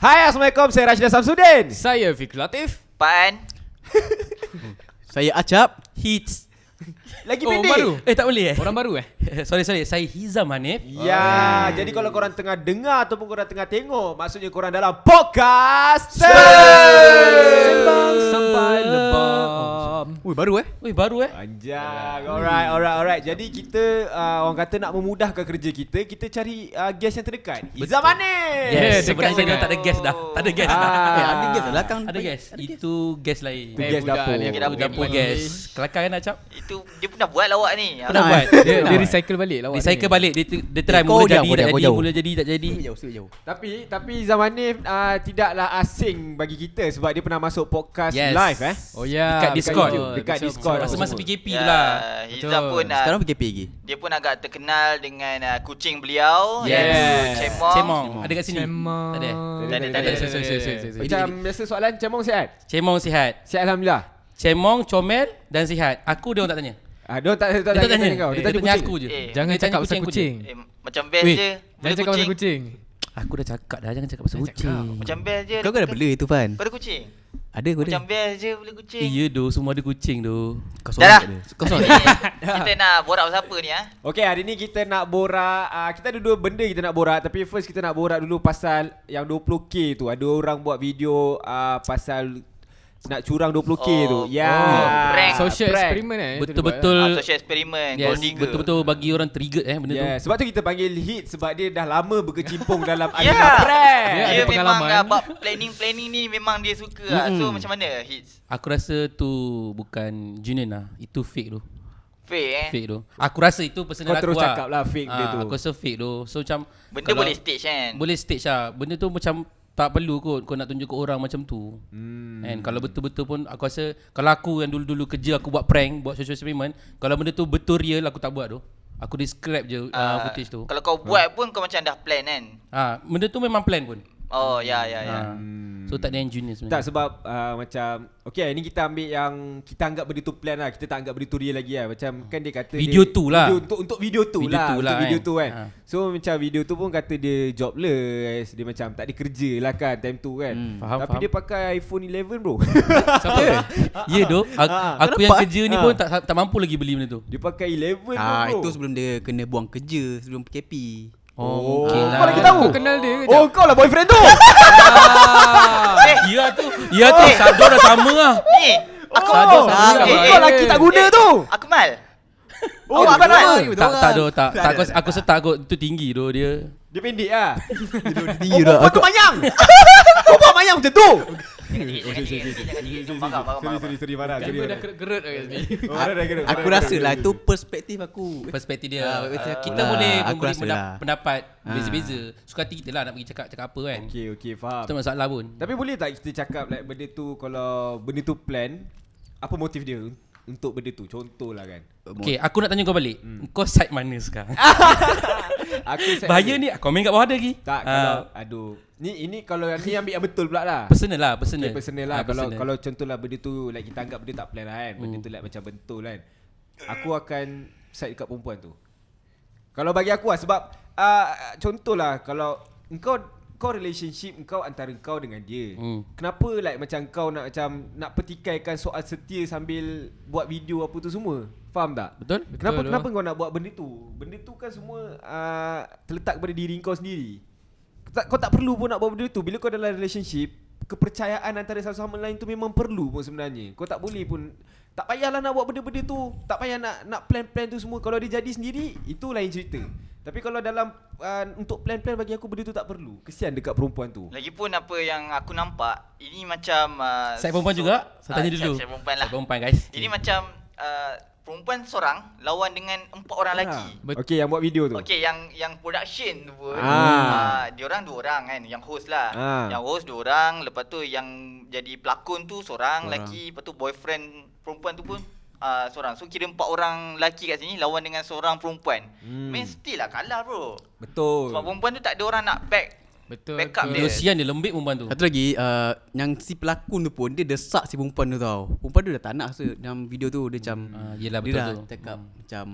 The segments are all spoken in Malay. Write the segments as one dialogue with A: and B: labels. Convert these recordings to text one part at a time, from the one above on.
A: Hai, Assalamualaikum. Saya Rashidah Samsudin.
B: Saya Fikri Latif.
C: Pan.
D: Saya Acap Hits.
A: Lagi
B: Oh,
A: pendek.
B: baru.
D: Tak boleh
B: Orang baru
D: sorry. Saya Hizam Hanif.
A: Ya, jadi kalau korang tengah dengar ataupun korang tengah tengok, maksudnya korang dalam podcast
B: Sembang sampai lebam.
D: Ui baru
A: Anjang. Alright. Jadi kita orang kata nak memudahkan kerja kita cari guest yang terdekat. Izzam Hanif.
D: Yes,
B: dekat
D: sebenarnya
B: sangat.
D: dia tak ada guest dah. Tak ada guest dah.
A: Ada
D: guest dah belakang. Ada guest. Itu guest lain.
A: Itu guest dapur.
C: Itu
D: Itu dapur guest. Kelakar kan Acap?
C: Itu dia pernah buat lawak ni.
D: Pernah buat.
B: Dia recycle balik lah.
D: Recycle balik. Dia try
E: Kau
D: mula jadi
E: jauh,
D: tak
E: kau
D: jadi,
E: jauh.
D: mula jadi tak jadi.
E: Jauh.
A: Tapi Izzam Hanif tidaklah asing bagi kita sebab dia pernah masuk podcast
D: Yes.
A: live
B: Oh ya.
D: Dekat Discord.
A: Dekat Discord.
D: Masa PKP
C: Ya,
D: tu lah.
C: Hizam
B: Betul.
C: pun
E: Sekarang PKP lagi.
C: dia pun agak terkenal dengan kucing beliau.
D: Yes.
C: iaitu
D: Cemong. Ada kat sini.
B: Cemong.
D: Tak ada.
C: Tak ada.
A: Macam biasa soalan Cemong sihat?
D: Cemong sihat.
A: Sihat Alhamdulillah.
D: Cemong, comel dan sihat. Aku dia orang tak tanya.
A: Dia tak
D: Dia tak tanya
A: kau.
D: Dia tanya aku je.
B: Jangan
D: Dia tanya
B: cakap pasal
D: kucing.
B: kucing.
C: Macam best
D: Weh,
C: je.
B: Jangan
C: Boleh
B: cakap pasal kucing.
D: Aku dah cakap dah, jangan cakap pasal kucing.
C: Macam best je.
E: Kau kan ada bela itu Fan.
C: Kau ada kucing?
E: Ada kau ada.
C: Macam best je boleh kucing.
D: Ya doh, semua ada kucing doh.
E: Kau
C: Dah lah.
E: tak ada. Kau
C: Hari
E: seorang.
C: ni kita nak borak pasal apa ni
A: Okay, hari ni kita nak borak kita ada dua benda kita nak borak. Tapi first kita nak borak dulu pasal yang 20k tu. Ada orang buat video pasal nak curang 20k tu. Ya.
C: prank.
B: Social
A: prank.
B: eksperimen
D: Betul-betul.
C: Social eksperimen.
D: Yes,
C: Gold digger.
D: betul-betul bagi orang trigger benda tu.
A: Yeah, sebab tu kita panggil hit sebab dia dah lama berkecimpung dalam
C: Ya.
A: arena prank.
B: Dia
C: Dia
B: ada
C: memang
B: pengalaman.
C: buat planning ni memang dia suka lah. So macam mana hits?
D: Aku rasa tu bukan genuine lah. Itu fake tu.
C: Fake
D: Fake tu. Aku rasa itu personal
A: Kau
D: aku
A: terus
D: lah.
A: cakap lah fake dia tu.
D: Aku rasa fake tu. So macam
C: Benda
D: kalau-
C: boleh stage kan?
D: Boleh stage lah. Benda tu macam tak perlu kot kau nak tunjuk ke orang macam tu. And kalau betul-betul pun aku rasa kalau aku yang dulu-dulu kerja aku buat prank, buat social experiment, kalau benda tu betul real aku tak buat tu. Aku describe je footage tu.
C: Kalau kau buat pun kau macam dah plan kan?
D: Benda tu memang plan pun.
C: Oh ya.
D: So tak ada engineer sebenarnya.
A: Tak sebab macam okay, ini kita ambil yang kita anggap benda tu plan lah. Kita tak anggap benda tu real lagi lah. Macam kan dia kata
D: Video
A: dia,
D: tu lah.
A: Untuk video tu
D: Video
A: lah.
D: tu lah
A: Untuk video
D: kan.
A: tu kan. So macam video tu pun kata dia jobless. Dia macam tak ada kerja lah kan time tu kan.
D: Faham,
A: Tapi
D: faham.
A: dia pakai iPhone 11 bro.
D: Siapa? Ya doh. Aku yang
E: nampak,
D: kerja ni pun tak mampu lagi beli benda tu.
A: Dia pakai 11 bro.
E: Itu sebelum dia kena buang kerja sebelum PKP.
D: Oh,
A: kau lagi tahu?
B: Kau kenal dia ke?
A: Oh kau lah boyfriend tu.
D: Ya tu Sado dah sama lah.
C: Ni, aku
A: Oh, kau laki tak guna tu.
C: Akmal.
A: Oh,
C: Awak
A: bukan
C: Akmal.
A: nama.
D: Tak aku setak kot. Tu tinggi doh dia.
A: Dia pendek lah.
E: Tinggi
A: Oh, kau tu mayang. Kau buat mayang macam tu. Sorry marah.
B: Tiba dah kerut-kerut kat sini.
E: Aku rasa lah itu perspektif aku.
D: Perspektif dia. Kita
E: lah.
D: boleh
E: Aku
D: memberi
E: rasa lah.
D: pendapat beza-beza. Suka hati kita lah nak pergi cakap apa kan.
A: Okay, faham.
D: Tak masalah pun.
A: Tapi boleh tak kita cakap like benda tu kalau benda tu plan, apa motif dia untuk benda tu? Contohlah kan.
D: Okay, aku nak tanya kau balik. Kau side mana sekarang?
A: Aku
D: Bahaya ni, komen kat bawah ada lagi.
A: Tak kalau aduh. Ni kalau ni ambil yang betul pula lah.
D: Personal lah, personal.
A: Okay, personal lah.
D: Personal.
A: Kalau contohlah benda tu like kita anggap benda tak plan lah kan. Benda tu like macam betul kan. Aku akan side dekat perempuan tu. Kalau bagi aku lah sebab contohlah kalau kau relationship kau antara kau dengan dia. Kenapa like macam kau nak petikaikan soal setia sambil buat video apa tu semua? Faham tak?
D: Betul?
A: Kenapa kau nak buat benda tu? Benda tu kan semua terletak pada diri kau sendiri. Kau tak perlu pun nak buat benda tu. Bila kau dalam relationship, kepercayaan antara satu sama lain tu memang perlu pun sebenarnya. Kau tak boleh pun, tak payahlah nak buat benda-benda tu. Tak payah nak plan-plan tu semua. Kalau dia jadi sendiri, itu lain cerita. Tapi kalau dalam untuk plan-plan bagi aku benda tu tak perlu. Kesian dekat perempuan tu.
C: Lagipun apa yang aku nampak, ini macam
D: Side perempuan juga? Saya tanya dulu.
C: Side perempuan lah.
D: Side perempuan guys.
C: Ini macam perempuan seorang lawan dengan 4 orang lelaki.
A: Okey, yang buat video tu.
C: Okey, yang production tu pun diorang 2 orang kan, yang host lah. Yang host 2 orang, lepas tu yang jadi pelakon tu seorang lelaki, lepas tu boyfriend perempuan tu pun seorang. So kira 4 orang lelaki kat sini lawan dengan seorang perempuan. Mestilah kalah bro.
A: Betul.
C: Sebab perempuan tu tak ada orang nak
B: Betul.
C: backup
B: betul.
C: dia.
D: Kesian dia lembik perempuan tu.
E: Satu lagi yang si pelakon tu pun dia desak si perempuan tu tau. Perempuan tu dah tak nak rasa dalam video tu dia macam
D: Yelah
E: dia
D: betul
E: dah
D: tu.
E: cakap macam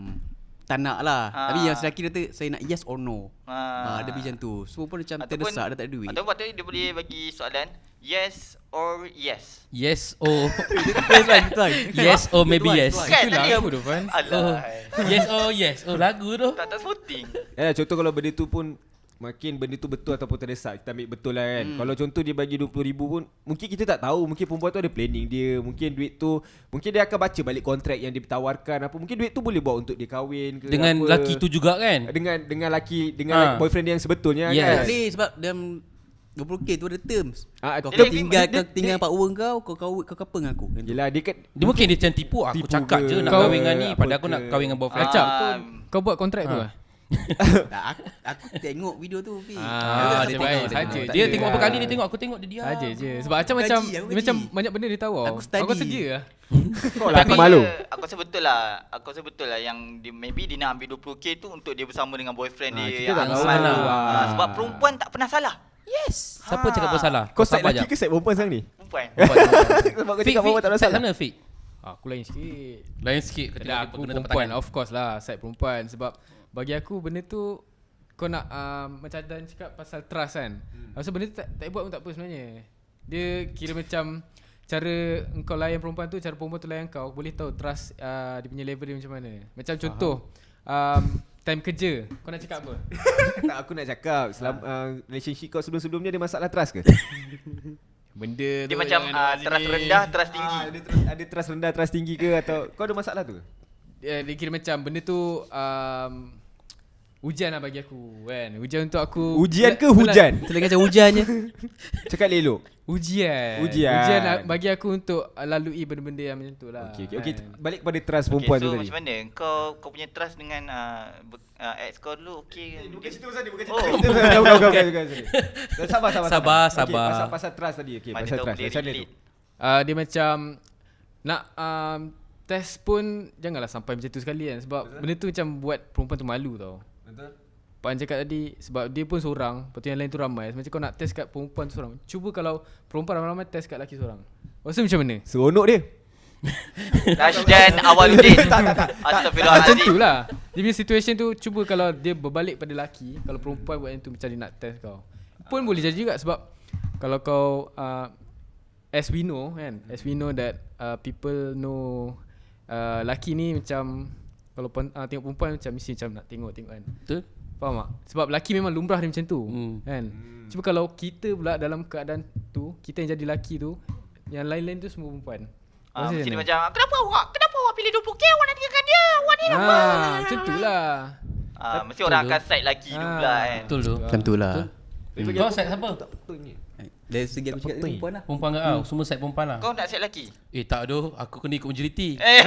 E: tak nak lah.
C: Ah.
E: Tapi yang lelaki dia kata saya nak yes or no. Dia macam tu. Semua pun macam
C: Ataupun-
E: terdesak, dia tak ada duit.
C: Ataupun patut dia boleh bagi soalan yes or yes.
D: Yes or
E: Tuan.
D: yes or maybe
E: Tuan,
D: yes.
E: tuan.
C: Kan
B: Itulah
C: tadi
B: aku tu, Fan.
C: Alah.
D: Yes or yes. Oh lagu tu.
C: Tak voting.
A: Contoh kalau benda tu pun makin benda tu betul ataupun terdesak, kita ambil betul lah kan. Kalau contoh dia bagi 20,000 pun mungkin kita tak tahu, mungkin perempuan tu ada planning dia, mungkin duit tu mungkin dia akan baca balik kontrak yang ditawarkan apa, mungkin duit tu boleh buat untuk dia kahwin ke
D: Dengan
A: apa.
D: laki tu juga kan.
A: dengan laki dengan boyfriend dia yang sebetulnya
D: Yes.
A: kan.
E: Tak boleh sebab dalam 20k tu ada terms. Kau
A: dia-
E: tinggalkan
A: dia-
E: tinggal power kau apa dengan aku.
A: Yelah dia kan
D: Dia mungkin dia macam tipu. Aku
A: Tipu
D: cakap
A: ke,
D: je nak
B: kau-
D: kahwin dengan ni,
A: apa
D: padahal aku
A: ke.
D: nak kahwin dengan boyfriend.
B: Acap,
C: Ah,
B: kau buat kontrak tu lah?
E: Tak, aku tengok video tu Fi.
B: Ah,
D: dia
B: dia baik
D: tengok,
B: saja
D: tengok.
B: je.
D: Dia tengok berapa kali dia tengok, aku tengok dia diam.
B: Saja je. Sebab Acap macam
E: Gaji, aku
B: dia macam
E: gaji.
B: banyak benda dia tahu.
E: Aku study.
B: Aku sedia lah.
A: kau lah aku malu.
C: Aku rasa betul lah. Aku rasa betul lah yang dia, maybe dia nak ambil 20k tu untuk dia bersama dengan boyfriend dia.
A: kita
C: yang
A: tak tahu.
C: malu.
A: Ah.
C: Sebab perempuan tak pernah salah.
D: Yes. Siapa cakap bersalah?
A: Kau side
D: sabar
A: lelaki
D: jap.
A: ke side perempuan sekarang ni?
C: Perempuan.
A: Sebab kau
D: Fik,
A: cakap perempuan tak ada
D: side
A: salah.
D: mana Fik?
B: Aku lain sikit.
D: Lain sikit. Kau
B: Tidak,
D: tengok
B: aku
D: dia kena tepuk
B: perempuan.
D: tangan.
B: Of course lah, side perempuan. Sebab bagi aku benda tu kau nak macam Dan cakap pasal trust kan. Rasa benda tu tak buat pun tak apa sebenarnya. Dia kira macam cara engkau layan perempuan tu, cara perempuan tu layan kau, boleh tahu trust dia punya level dia macam mana. Macam contoh time kerja, kau nak cakap apa?
A: Tak, aku nak cakap relationship kau sebelum-sebelumnya ada masalah trust ke?
B: Benda tu
C: Dia macam
B: jangan ada
C: trust
B: sini.
C: rendah, trust tinggi.
A: Ada trust rendah, trust tinggi ke atau kau ada masalah tu?
B: Dia kira macam benda tu ujian lah bagi aku kan. Ujian untuk aku.
A: Ujian ke hujan?
E: Terdengar macam hujan je.
A: Cakap elok.
B: Ujian bagi aku untuk lalui benda-benda yang macam tu lah.
A: Okey,
B: kan.
A: balik pada trust
C: Okay,
A: perempuan
C: so
A: tu tadi.
C: macam mana? Kau punya trust dengan ex kau dulu okey ke?
A: Bukan cerita pasal ni, bukan
C: Oh.
A: Bukan. Sabar.
D: Sabar.
A: Okay, pasal trust tadi. Okey,
C: Mana
A: pasal
C: tahu
A: trust.
C: boleh
A: Macam mana tu?
C: relate.
B: Dia macam nak test pun janganlah sampai macam tu sekali kan. Sebab benda tu macam buat perempuan tu malu tau.
A: Betul.
B: Pak An cakap tadi, sebab dia pun seorang, lepas tu yang lain tu ramai. Macam kau nak test kat perempuan tu seorang, cuba kalau perempuan ramai-ramai test kat lelaki seorang, rasa macam mana?
A: Seronok dia.
C: Rashdan Awaluddin.
B: Macam
C: Astagfirullahaladzim.
B: tu lah. Dia punya situation tu, cuba kalau dia berbalik pada lelaki, kalau perempuan buat yang tu macam dia nak test kau, pun boleh jadi juga. Sebab kalau kau as we know kan, as we know that people know lelaki ni macam kalau tengok perempuan macam mesti macam nak tengok kan.
D: Betul?
B: Faham tak? Sebab lelaki memang lumrah dia macam tu kan. Cuba kalau kita pula dalam keadaan tu, kita yang jadi lelaki tu, yang lain-lain tu semua perempuan. Rasa
C: Mesti dia
B: macam
C: macam kenapa awak pilih 20k, awak nak tinggalkan dia, awak ni apa?
B: macam tu lah.
C: Mesti orang akan side lelaki tu pula kan.
D: Betul tu.
E: Macam tu lah.
D: Kau side siapa?
E: Dari segi aku cakap perempuan lah.
D: Perempuan ke kau? Semua side perempan lah.
C: Kau nak side lelaki?
D: Tak doh, aku kena ikut majoriti.
C: Eh.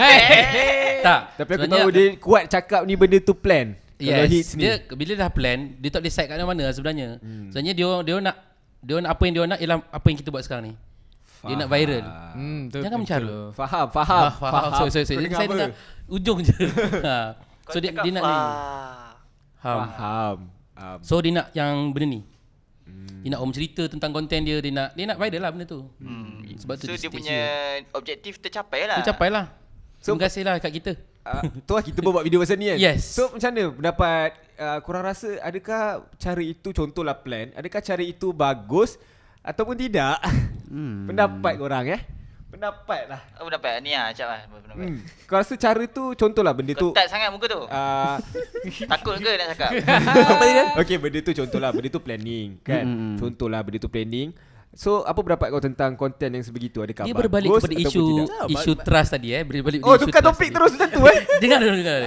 D: Tak.
A: Tapi aku
D: sebenarnya-
A: tahu dia kuat cakap ni benda tu plan. Kalau hits
D: Yes,
A: ni.
D: dia bila dah plan, dia tak decide kat mana sebenarnya. Sebenarnya dia nak apa yang dia nak ialah apa yang kita buat sekarang ni. Dia nak viral.
B: Betul,
D: Jangan
B: betul.
D: mencara.
A: Faham.
D: Faham. Sorry.
A: Kau dengar
D: Saya
A: apa?
D: dengar ujung je.
C: Kau
D: So dia
C: cakap,
D: nak ni. Faham.
A: Faham.
D: So dia nak yang benda ni. Dia nak orang cerita tentang konten dia, dia nak viral lah benda tu. Sebab tu
C: So dia
D: stage
C: punya objektif tercapai lah.
D: Tercapai lah. Terima kasih lah kat kita.
A: Tu lah kita buat video pasal ni kan.
D: Yes.
A: So macam mana pendapat korang rasa adakah cara itu contohlah plan, adakah cara itu bagus ataupun tidak? Pendapat korang Pendapat lah.
C: Apa dapat? Ni lah Acap lah pendapat.
A: Kau rasa cara tu contohlah benda tu
C: Ketat sangat muka tu. Takut ke nak cakap?
A: okay, benda tu contohlah, benda tu planning kan. Contohlah benda tu planning. So apa pendapat kau tentang konten yang sebegitu? Adakah
D: Dia
A: bagus
D: berbalik kepada
A: ataupun tidak?
D: isu trust tadi berbalik
A: Oh,
D: isu
A: tukar
D: trust
A: topik
D: tadi.
A: terus macam tu
D: Dengar.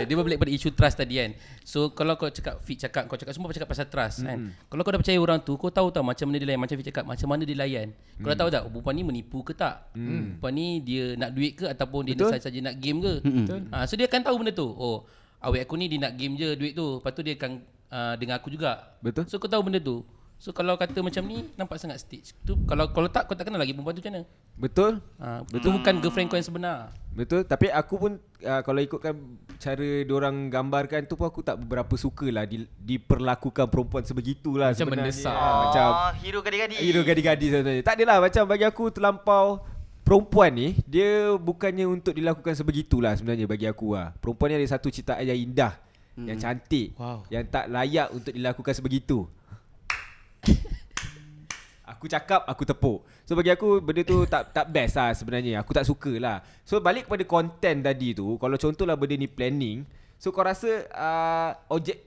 D: Dia berbalik pada isu trust tadi kan. So kalau kau cakap Fik cakap, kau cakap semua cakap pasal trust kan. Kalau kau dah percaya orang tu, kau tahu macam mana dia layan, macam Fik cakap, macam mana dia layan. Kau dah tahu tak perempuan ni menipu ke tak? Perempuan ni dia nak duit ke ataupun dia saja nak game ke? So dia akan tahu benda tu. Oh, awek aku ni dia nak game je duit tu. Lepas tu dia akan dengan aku juga.
A: Betul.
D: So kau tahu benda tu. So kalau kata macam ni nampak sangat stage. Tu kalau tak kau tak kenal lagi perempuan tu macam mana?
A: Betul.
D: Betul bukan girlfriend kau yang sebenar.
A: Betul. Tapi aku pun kalau ikutkan cara diorang gambarkan tu pun aku tak berapa sukalah diperlakukan perempuan sebegitulah
B: Macam
A: sebenarnya.
B: mendesak.
A: Macam
C: Hero gadis-gadis.
A: hero gadis-gadis sebenarnya. Tak adalah, macam bagi aku terlampau perempuan ni dia bukannya untuk dilakukan sebegitulah sebenarnya bagi aku lah. Perempuan ni ada satu ciptaan yang indah yang cantik, yang tak layak untuk dilakukan sebegitu. Aku cakap, aku tepuk. So bagi aku benda tu tak best lah sebenarnya. Aku tak suka lah. So balik kepada konten tadi tu, kalau contohlah benda ni planning, so kau rasa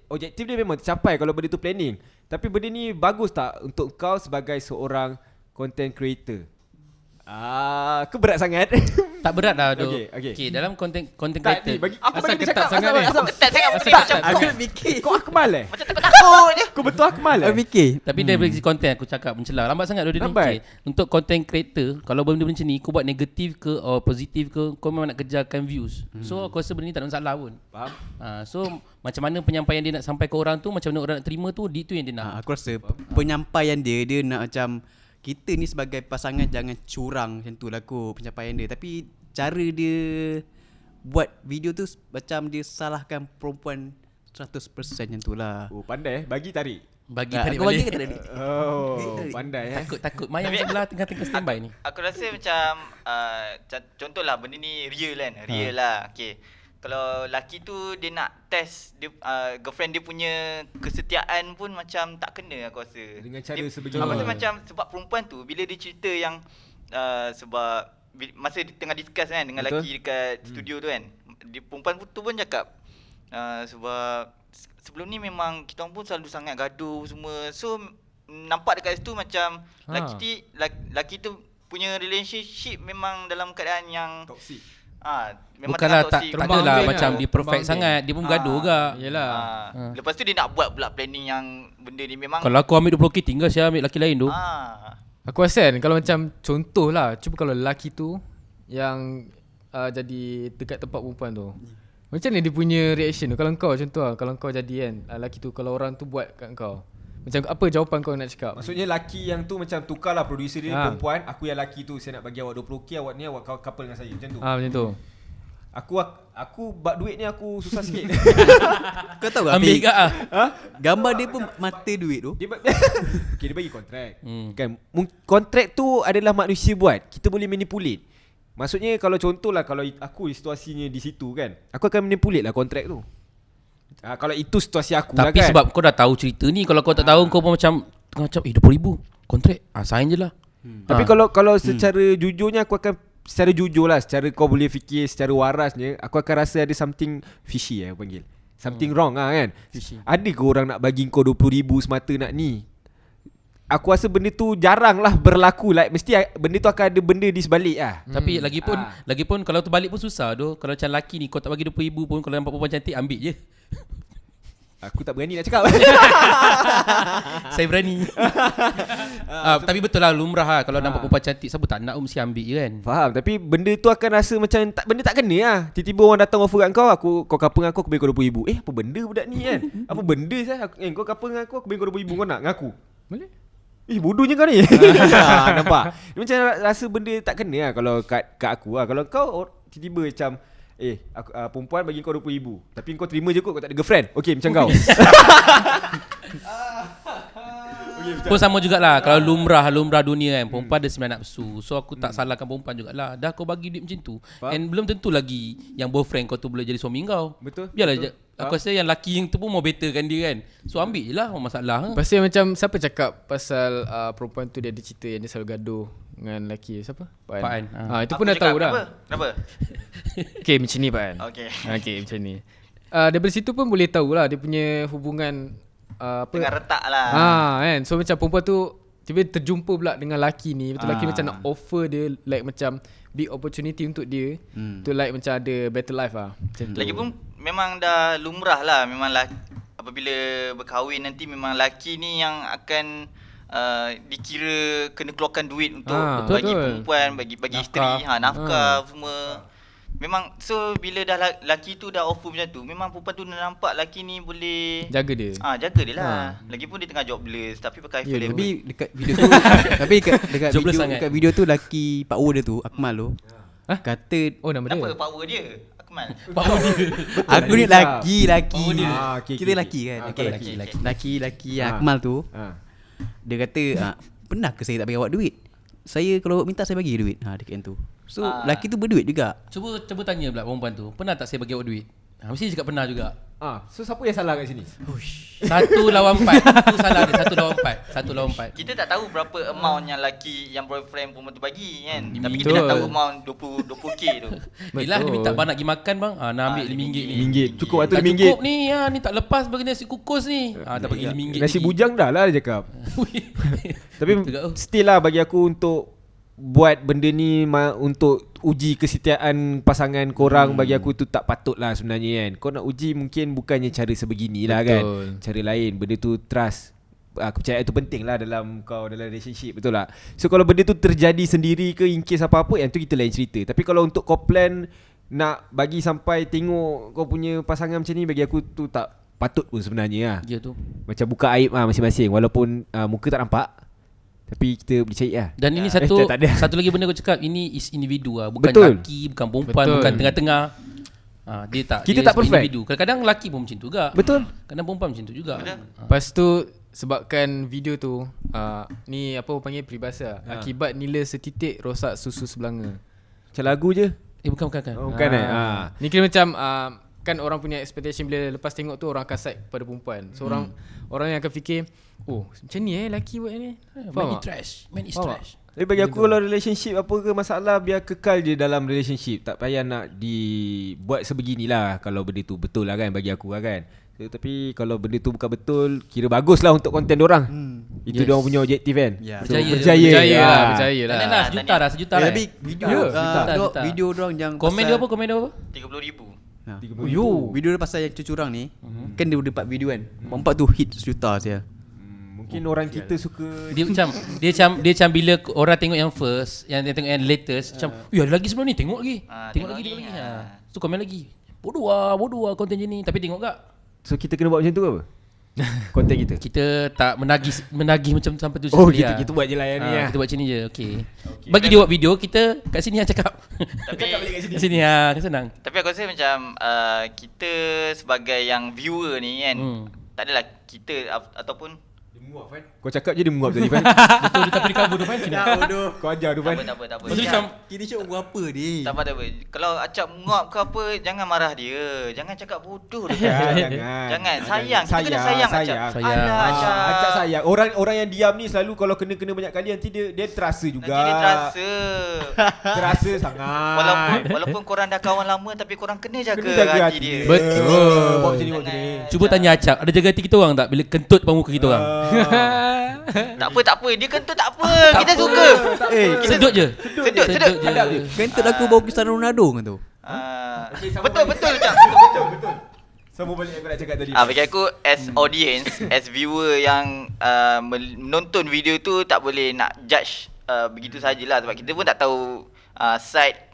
A: objektif dia memang tercapai kalau benda tu planning. Tapi benda ni bagus tak untuk kau sebagai seorang content creator? Ke berat sangat?
D: Tak berat lah tu.
A: Okay.
D: Dalam content
A: Tak,
D: creator.
A: bagi
B: Asal
A: bagi dia
B: ketat
A: cakap
B: sangat ni.
C: Ketat sangat benda macam
E: Aku fikir.
A: Kau Akmal
C: macam takut je.
A: Kau betul Akmal
E: Aku fikir.
D: Tapi dari segi konten aku cakap mencela. Lambat sangat dia ni.
A: Lambat.
D: Okay. Untuk content creator, kalau benda macam ni kau buat negatif ke atau positif ke, kau memang nak kejarkan views. So aku rasa benda ni tak ada masalah pun.
A: Faham?
D: So macam mana penyampaian dia nak sampai ke orang tu, macam mana orang nak terima tu, itu yang dia nak.
E: Aku rasa penyampaian dia nak macam kita ni sebagai pasangan jangan curang macam tu lah kot penyampaian dia. Tapi cara dia buat video tu macam dia salahkan perempuan 100% macam tu lah.
A: Oh pandai bagi tarik.
D: Bagi
E: Tak,
D: tarik
E: kau bagi
D: balik.
E: ke tarik?
A: Oh pandai
D: Takut Mayang sebelah tengah standby ni.
C: Aku rasa macam contohlah benda ni real kan. Real lah. Okay. Kalau lelaki tu dia nak test dia, girlfriend dia punya kesetiaan pun macam tak kena aku rasa.
A: Dengan cara
C: dia,
A: sebegini.
C: Aku rasa macam sebab perempuan tu bila dia cerita yang sebab masa dia tengah discuss kan dengan lelaki dekat studio tu kan. Dia perempuan tu pun cakap sebab sebelum ni memang kita orang pun selalu sangat gaduh semua. So nampak dekat situ macam lelaki tu punya relationship memang dalam keadaan yang
A: toksik.
C: Memang
D: Bukanlah tak
C: toksik.
D: adalah
B: Terbang
D: macam
B: ambing
D: dia perfect
B: terbang
D: sangat. Dia pun gaduh juga.
B: Yelah.
C: Lepas tu dia nak buat pula planning yang benda ni memang
D: Kalau aku ambil 20k tinggal saya ambil lelaki lain tu.
B: Aku rasa kan kalau macam contoh lah, cuba kalau lelaki tu yang jadi dekat tempat perempuan tu, macam ni dia punya reaction tu. Kalau kau contoh lah, kalau kau jadi kan lelaki tu, kalau orang tu buat kat kau, macam apa jawapan kau nak cakap?
A: Maksudnya lelaki yang tu macam tukarlah producer dia perempuan, aku yang lelaki tu saya nak bagi awak 20k, awak ni awak couple dengan saya macam tu.
B: Macam tu.
A: Aku bak duit ni aku susah sikit.
E: Kau tahu tak
D: Ambil
E: Fik?
D: ke ah?
E: Gambar dia pun mata duit tu.
A: Dia bagi kontrak. Kan kontrak tu adalah manusia buat. Kita boleh manipulate. Maksudnya kalau contohlah kalau aku situasinya di situ kan, aku akan manipulate lah kontrak tu. Kalau itu situasi aku lah kan.
D: Tapi sebab kau dah tahu cerita ni, kalau kau tak tahu kau pun macam tengah macam 20,000 kontrak. Sign je lah.
A: Tapi kalau secara jujurnya aku akan secara jujur lah, secara kau boleh fikir secara warasnya, aku akan rasa ada something fishy aku panggil. Something wrong lah kan.
D: Fishy.
A: Ada ke orang nak bagi kau 20,000 semata nak ni? Aku rasa benda tu jarang lah berlaku. Like mesti benda tu akan ada benda di sebalik lah.
D: Tapi lagipun kalau terbalik pun susah tu. Kalau macam lelaki ni kau tak bagi 20,000 pun, kalau nampak perempuan cantik ambil je.
A: Aku tak berani nak cakap.
D: Saya berani. Tapi betul lah, lumrah lah. Kalau nampak perempuan cantik, siapa tak nak mesti ambil je kan.
A: Faham. Tapi benda tu akan rasa macam benda tak kena lah. Tiba-tiba orang datang offer kat kau couple dengan aku bagi kau 20,000. Apa benda budak ni kan? Apa benda saya? Kau couple dengan aku bagi kau 20,000, kau nak ngaku?
B: Boleh?
A: Bodohnya kau ni. Nampak? Dia macam rasa benda tak kena lah kalau kat aku lah. Kalau kau tiba-tiba macam aku, perempuan bagi kau 20,000, tapi kau terima je kot, kau tak ada girlfriend. Okay macam kau.
D: Pun sama jugalah. Kalau lumrah dunia kan, perempuan ada 9 nafsu. So aku tak salahkan perempuan jugalah. Dah kau bagi duit macam tu, and belum tentu lagi yang boyfriend kau tu boleh jadi suami kau.
A: Betul.
D: Biarlah
A: betul.
D: je. Aku rasa yang lelaki yang tu pun mau betterkan dia kan. So ambil je lah, apa masalah.
B: Pasal macam siapa cakap pasal perempuan tu dia ada cerita yang dia selalu gaduh dengan lelaki. Siapa? Pak An. Itu pun dah tahu dah.
C: Kenapa?
B: Okay macam ni Pak An. Okay macam ni. Daripada situ pun boleh tahulah dia punya hubungan
C: Tengah retak lah.
B: Kan. So macam perempuan tu tiba-tiba terjumpa pula dengan lelaki ni. Betul lelaki macam nak offer dia like macam big opportunity untuk dia. To like macam ada better life lah. Macam tu.
C: Lagipun memang dah lumrah lah. Memang apabila berkahwin nanti memang lelaki ni yang akan dikira kena keluarkan duit untuk bagi perempuan, bagi isteri, nafkah semua. Memang so bila dah lelaki tu dah offer macam tu, memang perempuan tu nampak lelaki ni boleh
B: jaga dia.
C: Jaga dia lah. Lagipun dia tengah jobless tapi pakai iPhone.
E: Tapi dekat video tu dekat video tu lelaki power dia tu Akmal tu kata
B: nama dia.
C: Apa power dia? Akmal.
D: Power dia.
E: aku ni laki.
A: Okay,
E: Kita laki kan. Laki Akmal tu. Dia kata pernah ke saya tak bagi awak duit? Saya kalau minta saya bagi duit. Dia kata tu. So laki tu berduit juga.
D: Cuba tanya pula perempuan tu, pernah tak saya bagi awak duit? Mesti cakap pernah juga.
A: So siapa yang salah kat sini?
D: 1 lawan 4. Itu salah dia 1 lawan 4. 1 lawan 4.
C: Kita tak tahu berapa amount yang lelaki yang boyfriend perempuan tu bagi kan. Tapi kita
B: Betul.
C: dah tahu amount 20k tu.
D: Yelah dia minta abang nak pergi makan bang. Nak ambil RM5 ni.
A: RM5. Cukup waktu
D: Tak
A: RM5.
D: cukup ni ni tak lepas bagi nasi kukus ni. Tak bagi RM5
A: Nasi bujang dah lah dia cakap. Tapi
D: Betul ke?
A: still lah bagi aku untuk buat benda ni untuk uji kesetiaan pasangan korang, bagi aku tu tak patut lah sebenarnya kan. Kau nak uji mungkin bukannya cara sebeginilah kan. Cara lain. Benda tu trust, kepercayaan tu penting lah dalam dalam relationship, betul tak? So kalau benda tu terjadi sendiri ke, in case apa-apa, yang tu kita lain cerita. Tapi kalau untuk kau plan nak bagi sampai tengok kau punya pasangan macam ni, bagi aku tu tak patut pun sebenarnya lah.
D: Ya tu.
A: Macam buka aib masing-masing. Walaupun muka tak nampak, tapi kita boleh cari lah.
D: Dan ini satu
A: tak ada.
D: satu lagi benda aku cakap, ini is individu lah. Bukan
A: Betul.
D: lelaki, bukan perempuan,
B: Betul.
D: bukan tengah-tengah. Dia tak.
A: Kita
D: dia
A: tak perfect.
D: individu. Kadang-kadang lelaki pun macam tu juga.
A: Betul.
D: Kadang perempuan macam tu juga.
B: Lepas tu sebabkan video tu ni apa orang panggil peribahasa, akibat nila setitik rosak susu sebelanga.
A: Macam lagu je.
D: Bukan.
A: Oh, bukan
B: Ni kira macam kan orang punya expectation bila lepas tengok tu orang akan side pada perempuan. So orang yang akan fikir, oh macam ni lelaki buat ni.
D: Man
B: Faham
D: is
B: tak?
D: trash. Man is
B: Faham
D: trash.
A: Tapi bagi aku kalau relationship apa ke masalah, biar kekal je dalam relationship. Tak payah nak dibuat sebeginilah kalau benda tu betul lah kan, bagi aku lah kan. So, tapi kalau benda tu bukan betul, kira bagus lah untuk konten dorang. Itu
D: Yes.
A: dorang punya objektif kan.
E: Ya.
A: So,
D: Percaya.
A: percaya
B: Percaya
D: Tak
B: lah.
D: lah, sejuta dah, sejuta dah.
E: Tapi video
D: juta.
E: video dorang yang
D: Komen dia apa? Komen dia apa?
C: 30,000.
E: Video dia pasal yang cucurang ni. Kan dia dapat video kan. Empat tu hit sejuta saya.
A: Mungkin orang kita suka
D: Dia macam bila orang tengok yang first, yang dia tengok yang latest, macam, ada lagi sebelum ni, tengok lagi. Tengok lagi. So komen lagi. Bodoh lah konten je ni. Tapi tengok tak?
A: So kita kena buat macam tu ke apa? Konten kita.
D: Kita tak menagih macam sampai tu
A: Oh,
D: sekali lah.
A: kita buat je lah yang ni lah.
D: Kita buat macam ni je. Okay. Bagi dia buat video, kita kat sini lah cakap.
C: Tapi
D: Kat sini kan senang.
C: Tapi aku rasa macam kita sebagai yang viewer ni kan, tak adalah kita ataupun
A: Kau cakap je dia menguap tadi Fan.
D: Betul, dia tak boleh cover tu kan.
E: Bodoh.
A: Kau ajar tu Fan.
C: tak apa.
D: Lepas tu macam,
E: Kira cok buat apa ni?
C: Tak apa. Kalau Acap menguap ke apa, jangan marah dia. Jangan cakap bodoh dekat
A: Ya,
C: dia. Jangan. Sayang. Kita kena sayang Acap.
D: Sayang.
C: Alah Acap.
A: Acap sayang. Orang yang diam ni selalu kalau kena banyak kali nanti dia terasa juga.
C: Nanti dia terasa.
A: Terasa sangat.
C: Walaupun korang dah kawan lama, tapi korang kena jaga,
A: Kena jaga
C: hati dia.
B: Betul.
A: Buat macam ni, buat macam ni.
D: cuba tanya Acap, ada jaga hati kita orang tak bila kentut depan muka kita orang?
C: Tak apa. Dia kentut tak apa. Kita suka.
D: Sedut je.
C: Sedut.
D: je.
E: Kentut aku bawa Cristiano Ronaldo kan tu.
C: Betul Acap.
A: Betul. Sama balik aku nak cakap tadi.
C: Bagi aku as audience, as viewer yang menonton video tu, tak boleh nak judge begitu sajalah, sebab kita pun tak tahu side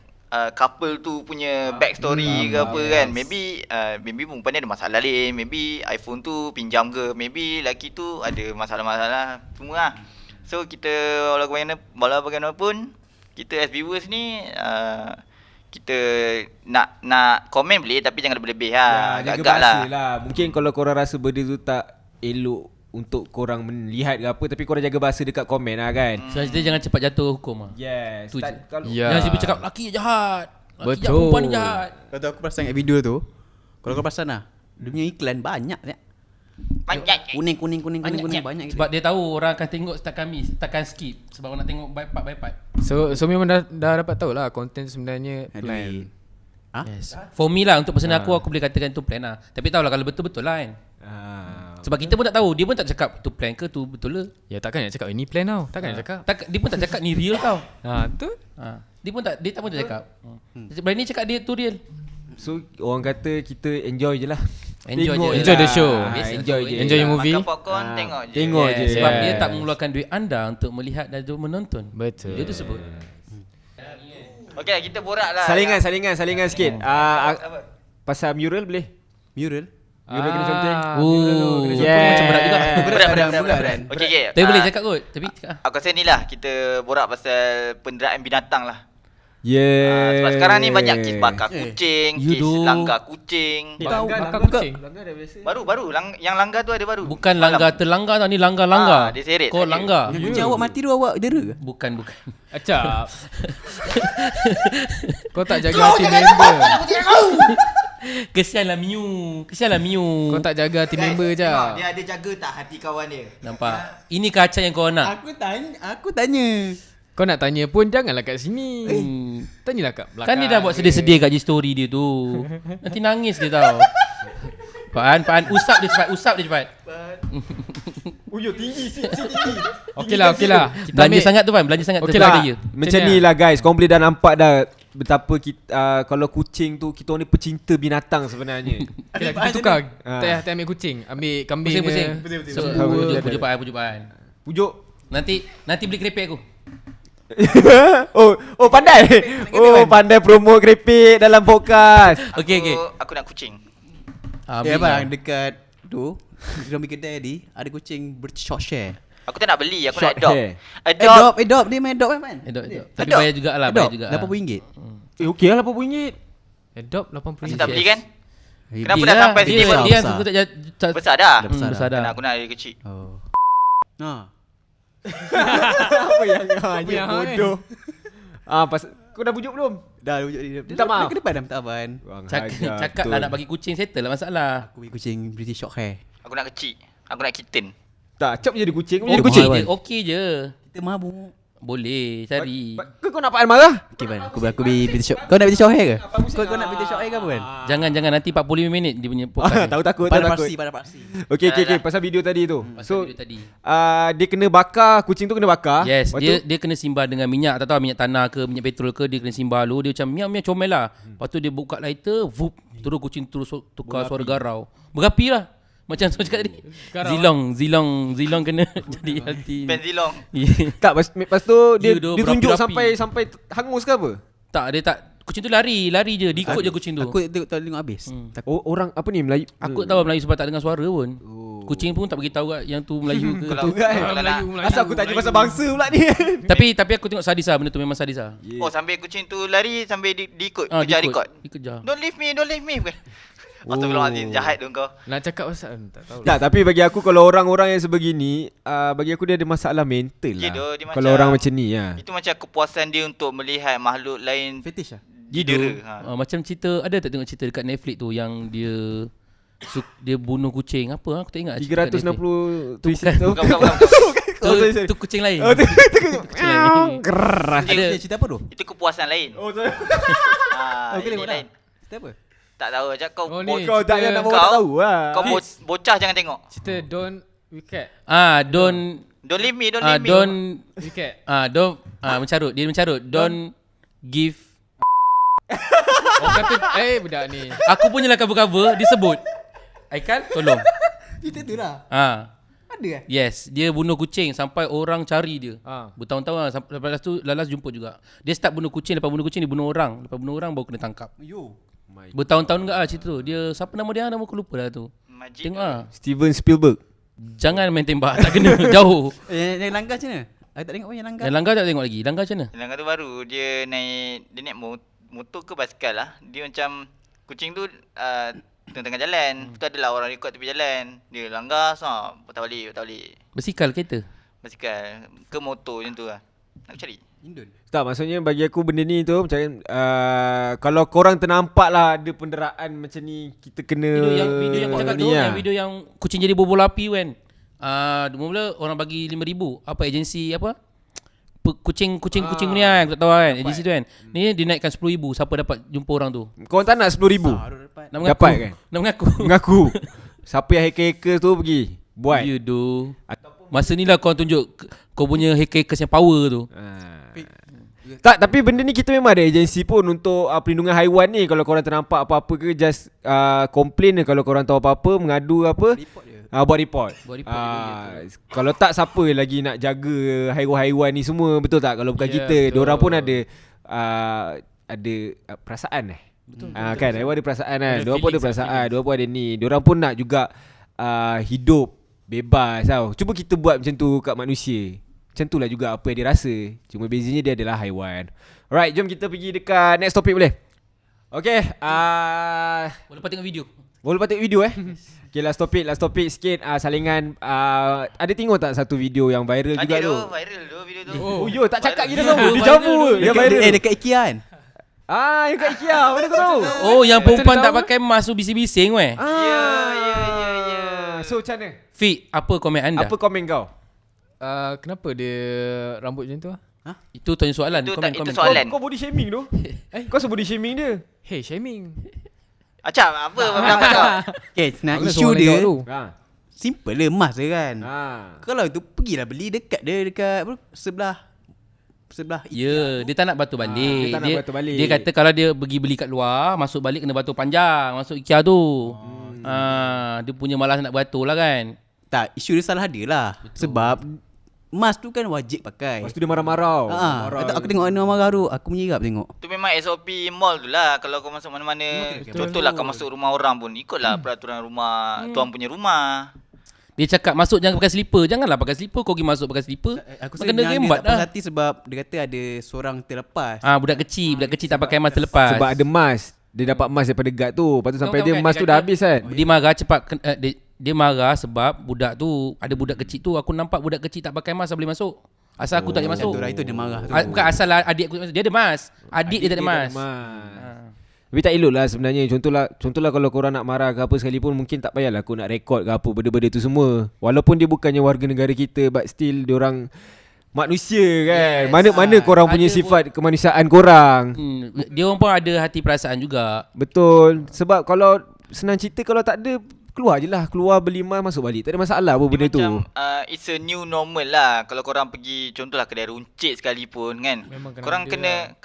C: couple tu punya backstory ke apa kan. Maybe perempuan ni ada masalah lain, maybe iPhone tu pinjam ke, maybe lelaki tu ada masalah-masalah semua lah. So kita walau bagaimanapun, kita as viewers ni kita nak komen boleh, tapi jangan berlebih lah.
A: Jaga
C: Agak-agak
A: bahasa lah. Mungkin kalau korang rasa benda tu tak elok untuk korang melihat ke apa, tapi korang jaga bahasa dekat komen lah kan.
D: So kita jangan cepat jatuh hukum lah.
A: Yes.
D: Tu je.
A: Kalau
B: Ya.
D: Jangan sibuk cakap laki jahat. Laki jahat,
B: Betul.
D: perempuan ni jahat.
E: Kau tahu aku perasan kat video tu. Kalau kau perasan lah, dia punya iklan banyak ya.
C: Banyak.
E: Kuning banyak gitu.
D: Sebab dia tahu orang akan tengok takkan skip. Sebab orang nak tengok by part.
B: So memang dah dapat tahu lah konten sebenarnya plan.
D: Yes. For me lah, untuk personal aku boleh katakan tu plan lah. Tapi tahulah kalau betul-betul lah kan. Sebab kita pun tak tahu. Dia pun tak cakap tu plan ke tu betul ke.
B: Ya takkan nak cakap ini plan tau. Takkan nak cakap.
D: Dia pun tak cakap ni real tau.
B: Betul.
D: Dia tak cakap. Berani cakap dia tu real.
A: So orang kata kita enjoy je lah.
D: Enjoy
A: Tengok
D: je.
B: Enjoy the
A: lah.
B: show.
A: Enjoy je.
B: Enjoy your movie.
C: Makan popcorn, tengok je.
A: Tengok je.
D: Sebab
B: Yes.
D: dia tak mengeluarkan duit anda untuk melihat dan untuk menonton.
B: Betul.
D: Dia tu sebut.
C: Okey, kita borak lah.
A: Salingan sikit. Pasal mural boleh?
E: Mural.
A: Mural kena conteng.
D: Yeah. Macam berat juga.
C: Berat. Okey.
D: Tapi boleh cakap kot. Tapi cakap.
C: Aku rasa ni lah, kita borak pasal penderaan binatang lah.
A: Yeah.
C: Sebab sekarang ni banyak kes bakar kucing,
D: you
C: kes
D: do.
C: langgar kucing.
B: Bakar kucing.
C: Baru yang langgar tu ada baru.
D: Bukan
C: Malam.
D: langgar terlanggar tau. Ni langgar.
C: Dia seret
D: Kau
C: saja.
D: langgar.
E: Yang kucing awak mati tu awak dera ke?
D: Bukan.
B: Acap. Kau tak jaga hati member.
D: Kesianlah Miu.
B: Kau tak jaga team member je.
C: Dia ada jaga tak hati kawan dia?
D: Nampak? Ini kacang yang kau nak.
E: Aku tanya.
B: Kau nak tanya pun janganlah kat sini. Tanyalah kat belakang.
D: Kan dia dah buat sedih-sedih kat story dia tu. Nanti nangis dia tau. Pak An, usap dia cepat.
A: Uyo tinggi tinggi.
B: Okeylah. Kita
D: Belanja
B: ambil-
D: sangat tu Fan, belanja sangat
B: Okeylah.
D: terserah dia.
A: Macam ni lah guys, kau boleh dah nampak dah betapa kita kalau kucing tu kita ni pecinta binatang sebenarnya.
B: Okeylah, kita tukar.
A: Ah.
B: Tak ambil kucing, ambil kambing.
D: Pusing.
A: Betul.
D: So, pujuk Pak An.
A: Pujuk.
D: Nanti beli keripik aku.
A: oh pandai. Pandai promo keripik dalam podcast.
D: Okey.
C: Aku nak kucing.
E: Ya bang, dekat tu Zombie kedai ni ada kucing short share.
C: Aku tak nak beli, aku
A: Short
C: nak adopt.
A: hair.
C: Adopt.
E: Dia main adopt kan?
D: Adopt. Tapi
C: Adopt.
D: bayar jugalah, bayar juga.
E: RM80.
A: Okey lah RM80.
B: Adopt RM80.
C: Masih tak beli kan?
E: Eh,
C: Kenapa
E: beli
C: dah
E: lah.
C: sampai sini pun?
D: Dia
E: Besar.
D: aku tak
C: Besar dah?
E: Dah besar
D: besar
E: dah.
D: dah.
C: Aku nak dari kecil.
E: Oh. Ha.
A: Apa yang hanya
B: yang
A: bodoh. Kau dah pujuk belum?
E: Dah wujud dia.
A: Minta maaf.
E: Ke depan dah minta abang.
D: Cakap lah nak bagi kucing settle lah masalah.
E: Aku beli kucing British short hair.
C: Aku nak kecil. Aku nak kitten.
A: Tak, cap jadi kucing.
D: Oh,
A: Jadi kucing.
D: Okey je.
E: Kita mabuk.
D: Boleh cari.
A: Kau nak Pak An marah?
E: Okey bang, aku beli British short. Kau nak British short hair ke? Kau nak British short hair ke apa kan?
D: Jangan nanti 45 minit dia punya podcast.
A: Tahu takut.
E: Pada parsi.
A: Okey pasal video tadi tu.
D: So
A: So
D: tadi.
A: dia kena bakar, kucing tu kena bakar.
D: Yes,
A: Lepas tu,
D: dia kena simbah dengan minyak, tak tahu minyak tanah ke minyak petrol ke, dia kena simbah dulu. Dia macam miau comel lah. Lepas tu dia buka lighter, vup, terus kucing terus tukar suara garau. Berapi lah. Macam saya cakap tadi.
B: Garau,
D: Zilong kena jadi healthy.
C: Benzilong.
A: tak lepas tu dia
D: Ya, doh,
A: dia tunjuk
D: berapi-rapi.
A: sampai hangus ke apa?
D: Tak, dia tak. Kucing tu lari je. Dia ikut je kucing tu.
E: Aku tengok habis.
A: Oh, orang apa ni Melayu?
D: Aku tahu Melayu sebab tak dengar suara pun. Kucing pun tak beritahu kat yang tu Melayu ke.
C: Kalau
A: kan?
C: kalau nak
B: Melayu.
A: Asal aku tanya pasal bangsa pula ni.
D: Tapi aku tengok sadis lah, benda tu memang sadis lah.
C: Oh sambil kucing tu lari sambil diikut
D: Ah,
C: kejar
D: dia
C: record.
D: Dikejar.
C: Don't leave me bukan. Astagfirullahalazim, jahat tu kau.
B: Nak cakap pasal tak tahu.
A: Tak, tapi bagi aku kalau orang-orang yang sebegini, bagi aku dia ada masalah mental
C: Ya,
A: lah.
C: doh, dia
A: Kalau
C: macam-
A: orang macam ni ya.
C: Itu macam kepuasan dia untuk melihat makhluk lain
E: Fetish lah.
C: didera.
D: Macam cerita, ada tak tengok cerita dekat Netflix tu yang dia dia bunuh kucing apa aku tak ingat cerita kat Netflix.
A: 360 twist tu.
C: Bukan.
D: tu kucing lain.
A: Oh, tu
D: Kucing lain.
A: keras.
E: Ada cerita apa tu?
C: Itu kepuasan lain.
A: Oh, sorry.
E: Okey,
C: Ini
E: tengok
C: lain.
E: dah. Cerita apa?
C: Tak tahu ajak kau.
B: Oh,
A: Oh,
B: ni
A: kau tak payah nak bawa
C: Kau-
A: tak tahu lah.
C: Kau bocah jangan tengok.
B: cerita Don't Wicked.
C: Don't leave me.
D: Don't mencarut. Dia mencarut. Don't give.
B: Orang kata budak ni.
D: Aku punya lah cover-cover disebut. Aikal tolong.
E: Cerita tu lah. Ada kan?
D: Yes, dia bunuh kucing sampai orang cari dia. Bertahun-tahun lah. Lepas tu Lalas jumpa juga. Dia start bunuh kucing, lepas bunuh kucing dia bunuh orang. Lepas bunuh orang baru kena tangkap.
E: Yo.
D: Bertahun-tahun enggak lah cerita tu. Dia siapa nama dia? Nama aku lupa dah tu.
C: Majid.
D: Tengok ah.
A: Steven Spielberg.
D: Jangan main tembak, tak kena. Jauh.
E: Yang langgar macam mana? Aku tak tengok pun yang langgar.
D: Dan Langgar tak tengok lagi. Langgar macam mana?
C: Langkah tu baru dia naik motor ke basikal lah. Dia macam kucing tu tengah jalan. Lepas tu adalah orang ikut tepi jalan. Dia langgar patah balik.
D: Bersikal kereta.
C: Basikal ke motor macam tu lah. Nak cari.
E: Indon.
A: Tak, maksudnya bagi aku benda ni tu macam kalau korang ternampak lah ada penderaan macam ni, kita kena
D: Video yang aku cakap tu, yang video yang kucing jadi bobol api kan. Mula orang bagi 5,000. Apa agensi apa? Kucing ni kan, aku tak tahu kan. Agensi tu kan. Ni dinaikkan 10,000 siapa dapat jumpa orang tu.
A: Korang tak nak 10,000?
D: Nak mengaku.
A: Dapat kan?
D: Nak mengaku.
A: Mengaku. Siapa yang hacker-hacker tu pergi buat.
D: You do. Masa ni lah kau tunjuk kau punya hackers yang power tu.
A: Tak, tapi benda ni kita memang ada agensi pun untuk perlindungan haiwan ni. Kalau korang ternampak apa-apa ke, just complain je. Kalau korang tahu apa-apa, mengadu apa,
E: Report je.
A: buat report.
D: Buat report
A: Kalau tak, siapa lagi nak jaga haiwan-haiwan ni semua, betul tak? Kalau bukan
B: Ya,
A: kita,
B: betul.
A: diorang pun ada perasaan betul, kan, haiwan ada perasaan kan.
B: Ada
A: Diorang pun ada
B: feelings lah,
A: perasaan, diorang pun ada ni. Diorang pun nak juga hidup bebas tau. Cuba kita buat macam tu kat manusia. Macam tu lah juga apa yang dia rasa. Cuma bezanya dia adalah haiwan. Alright, jom kita pergi dekat next topic boleh? Okay,
D: Boleh lepas tengok video.
A: boleh lepas tengok video Okay, last topic sikit. Salingan ada tengok tak satu video yang viral juga
C: Ada
A: tu?
C: viral tu video tu.
A: Oh yo, tak cakap kita tahu.
D: Viral
A: Dia
D: tu.
A: jamu. Dia viral.
E: Dekat IKEA kan?
A: Yang kat IKEA. Mana kau tahu?
D: Oh, yang perempuan
B: Betul
D: tak
B: tahu.
D: pakai mask tu bising-bising weh.
C: Ya.
A: So macam mana?
D: Fik, apa komen anda?
A: Apa komen kau?
B: Kenapa dia rambut macam tu?
D: Itu tanya soalan.
C: Itu
D: Komen,
C: itu
D: komen.
C: soalan.
A: Kau body shaming tu? Kau sebab body shaming dia.
B: Hey, shaming.
C: Acap, apa pendapat kau?
E: Okay, nah
B: Aku nak
E: isu
B: soalan
E: dia
B: kau dulu.
E: simple je, emas je kan.
A: Kalau
E: Kalau tu pergilah beli dekat dia dekat apa, sebelah
D: Ya, dia tak nak batu balik.
A: dia tak nak batu balik.
D: Dia kata kalau dia pergi beli kat luar, masuk balik kena batu panjang, masuk IKEA tu. Dia punya malas nak batu lah kan.
E: tak, isu dia salah dia lah. Sebab emas tu kan wajib pakai.
A: Lepas tu dia marah-marah.
E: Aku tengok Anwar marah tu, aku menyerap tengok.
C: Tu memang SOP mall tu lah. Kalau kau masuk mana-mana, contohlah kau masuk rumah orang pun ikutlah peraturan rumah, tuan punya rumah.
D: Dia cakap masuk jangan pakai slipper. Janganlah pakai slipper. Kau pergi masuk pakai slipper.
E: Aku
D: kena
E: dia
D: rembat
E: tak puas
D: lah.
E: hati sebab dia kata ada seorang terlepas.
D: Budak kecil tak pakai mask terlepas.
A: Sebab ada mask. Dia dapat mask daripada guard tu. Lepas tu sampai
D: Bukan,
A: dia
D: bukan,
A: mask
D: dia
A: tu dah
D: kata-
A: habis kan.
D: Dia marah cepat dia marah sebab budak tu ada budak kecil tu, aku nampak budak kecil tak pakai mask boleh masuk. Asal aku tak boleh masuk.
E: Itu dia marah tu.
D: Bukan asal adik aku dia ada mask. Adik dia tak ada mask.
A: Tapi tak elok lah sebenarnya. Contohlah kalau korang nak marah ke apa sekalipun, mungkin tak payahlah aku nak rekod ke apa benda-benda tu semua. Walaupun dia bukannya warga negara kita, but still diorang manusia kan. Mana korang punya
D: Ada
A: sifat kemanusiaan korang.
D: Dia orang pun ada hati perasaan juga.
A: Betul. Sebab kalau senang cerita, kalau tak ada, keluar je lah. Keluar beli mask, masuk balik. Tak ada masalah pun benda tu.
C: Macam it's a new normal lah. Kalau korang pergi contohlah kedai runcit sekalipun kan.
B: Memang kena
C: Korang
B: ada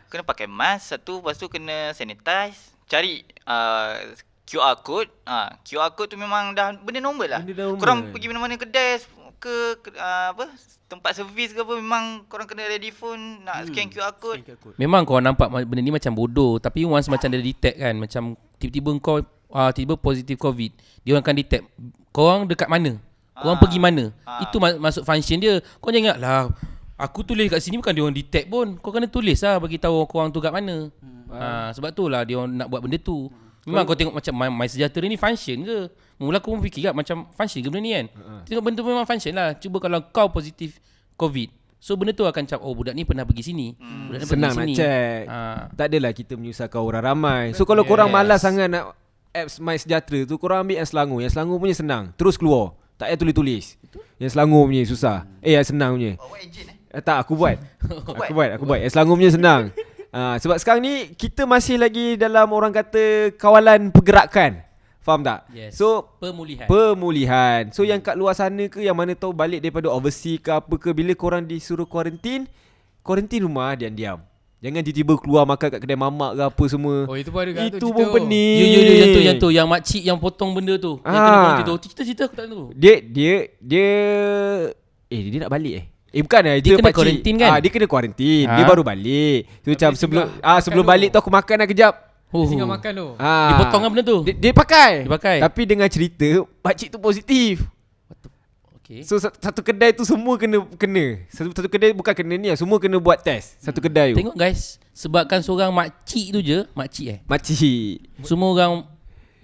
C: kena pakai mask satu, lepas tu kena sanitize, cari QR code. QR code tu memang dah benda normal lah.
A: Benda normal.
C: Korang pergi mana-mana kedai ke apa tempat servis ke apa, memang korang kena ready phone nak scan QR code.
D: Memang kau nampak benda ni macam bodoh, tapi once macam dia detect kan, macam tiba-tiba kau tiba positif COVID, dia orang akan detect korang dekat mana, korang pergi mana. Itu masuk function dia. Kau jangan ingat lah aku tulis kat sini, bukan dia orang detect pun. Kau kena tulis lah bagi tahu korang tu kat mana. Sebab tu lah dia orang nak buat benda tu. Memang kau tengok macam My Sejahtera ni function ke? Mula aku pun fikir macam function ke benda ni kan. Tengok benda tu memang function lah. Cuba kalau kau positif COVID, so benda tu akan cap, oh budak ni pernah pergi sini. Budak ni
A: Senang
D: pergi
A: nak
D: sini.
A: check. Tak adalah kita menyusahkan orang ramai. So kalau korang malas sangat nak apps My Sejahtera tu, korang ambil yang Selangor. Yang Selangor punya senang, terus keluar. Tak payah tulis-tulis. Yang Selangor punya susah. Yang senang punya.
C: Bawa enjin
A: Tak, aku buat. Aku buat. Yang Selangor punya senang. Sebab sekarang ni kita masih lagi dalam orang kata kawalan pergerakan. Faham tak?
D: Yes.
A: So
D: Pemulihan.
A: So yang kat luar sana ke, yang mana tahu balik daripada overseas ke apa ke, bila korang disuruh kuarantin rumah diam-diam. Jangan tiba-tiba keluar makan kat kedai mamak ke apa semua.
B: Oh, itu pun ada kat tu
A: Itu
B: cerita
A: pun
B: tu.
A: pening.
D: Yang tu yang makcik yang potong benda tu. Yang kena berhenti tu. Cerita aku tak tahu.
A: Dia nak balik bukan
D: Dia kena
A: pakcik.
D: kuarantin kan?
A: Dia kena kuarantin. Dia baru balik. So macam sebelum
B: singgah
A: sebelum
B: makan
A: balik
B: tu.
A: tu aku makan lah kejap.
B: Singgah makan tu.
D: Dia potong kan benda tu.
A: Dia pakai.
D: Dia pakai.
A: Tapi dengan cerita pakcik tu positif.
D: Okay.
A: So satu kedai tu semua kena. Satu kedai bukan kena ni lah, semua kena buat test. Satu kedai tu.
D: Tengok guys, sebabkan seorang makcik tu je, makcik
A: Makcik.
D: semua orang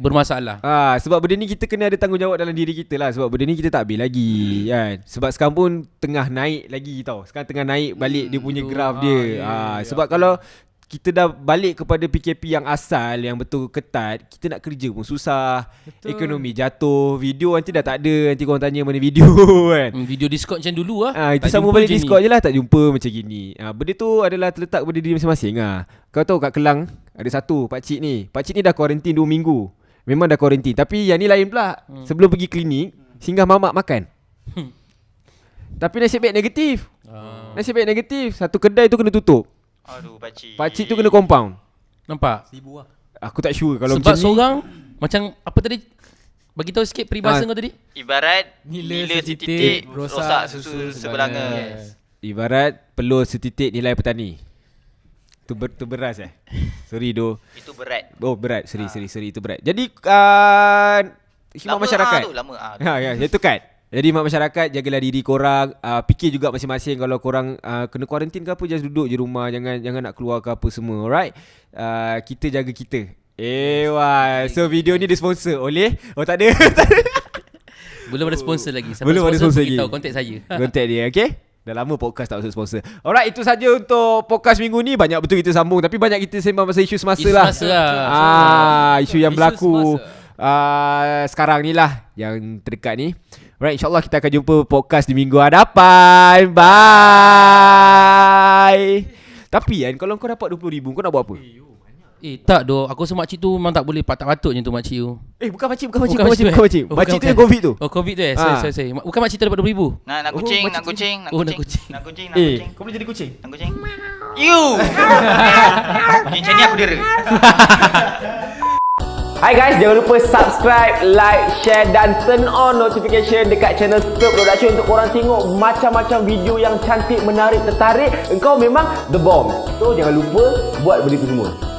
D: bermasalah.
A: Sebab benda ni kita kena ada tanggungjawab dalam diri kita lah. Sebab benda ni kita tak habis lagi kan. Sebab sekarang pun tengah naik lagi tau. Sekarang tengah naik balik dia punya graf dia. Sebab kalau kita dah balik kepada PKP yang asal, yang betul ketat, kita nak kerja pun susah. Betul. Ekonomi jatuh. Video nanti dah tak ada. Nanti korang tanya mana video kan.
D: Video Discord macam dulu lah.
A: Itu
D: Tak
A: sama
D: jumpa
A: balik
D: je ni.
A: Discord je lah. Tak jumpa macam gini. Benda tu adalah terletak pada diri masing-masing Kau tahu kat Kelang ada satu pakcik ni. Pakcik ni dah kuarantin 2 minggu. Memang dah kuarantin. Tapi yang ni lain pula. Sebelum pergi klinik, singgah mamak makan. Tapi nasib baik negatif. Satu kedai tu kena tutup.
C: Aduh, pakcik.
A: Pakcik tu kena compound.
D: Nampak?
A: Aku tak sure kalau
D: Sebab
A: macam ni.
D: seorang macam apa tadi? Bagi tahu sikit peribahasa kau tadi.
C: Ibarat
B: Nila
C: nila
B: setitik,
C: setitik,
B: rosak
C: rosak
B: susu
C: susu
B: seberangan.
C: seberangan.
A: Ibarat pelur setitik nilai petani. Tu beras Sorry doh.
C: Itu berat.
A: Oh berat. Sorry itu berat. Jadi khidmat
C: Lama
A: masyarakat.
C: lama.
A: Itu kan. Jadi mak masyarakat, jagalah diri korang. Fikir juga masing-masing kalau korang kena kuarantin ke apa, just duduk je rumah, jangan nak keluar ke apa semua. Alright. Kita jaga kita. Wah. So video ni disponsor oleh tak ada.
D: Belum ada sponsor lagi. Siapa
A: Belum ada sponsor
D: bagi
A: lagi.
D: tahu kontak saya.
A: Contact dia, okay? Dah lama podcast tak masuk sponsor. Alright, itu saja untuk podcast minggu ni. Banyak betul kita sambung, tapi banyak kita sembang pasal isu semasa lah. Isu yang berlaku sekarang ni lah, yang terdekat ni. Alright, insyaAllah kita akan jumpa podcast di minggu hadapan. Bye. Tapi kan, kalau kau dapat 20,000, kau nak buat apa?
D: Tak doh, aku rasa makcik tu memang tak boleh, tak patutnya tu makcik tu.
A: Bukan makcik.
D: Makcik
A: Makcik tu yang COVID tu.
D: Oh, COVID tu sorry. Bukan makcik tu dapat 20,000.
C: Nak kucing, nak kucing.
A: Kau boleh jadi kucing.
C: Nak kucing. You. Macam ni aku dera.
A: Hai guys, jangan lupa subscribe, like, share dan turn on notification dekat channel Stroke Production untuk korang tengok macam-macam video yang cantik, menarik, tertarik. Engkau memang the bomb. So jangan lupa buat benda tu semua.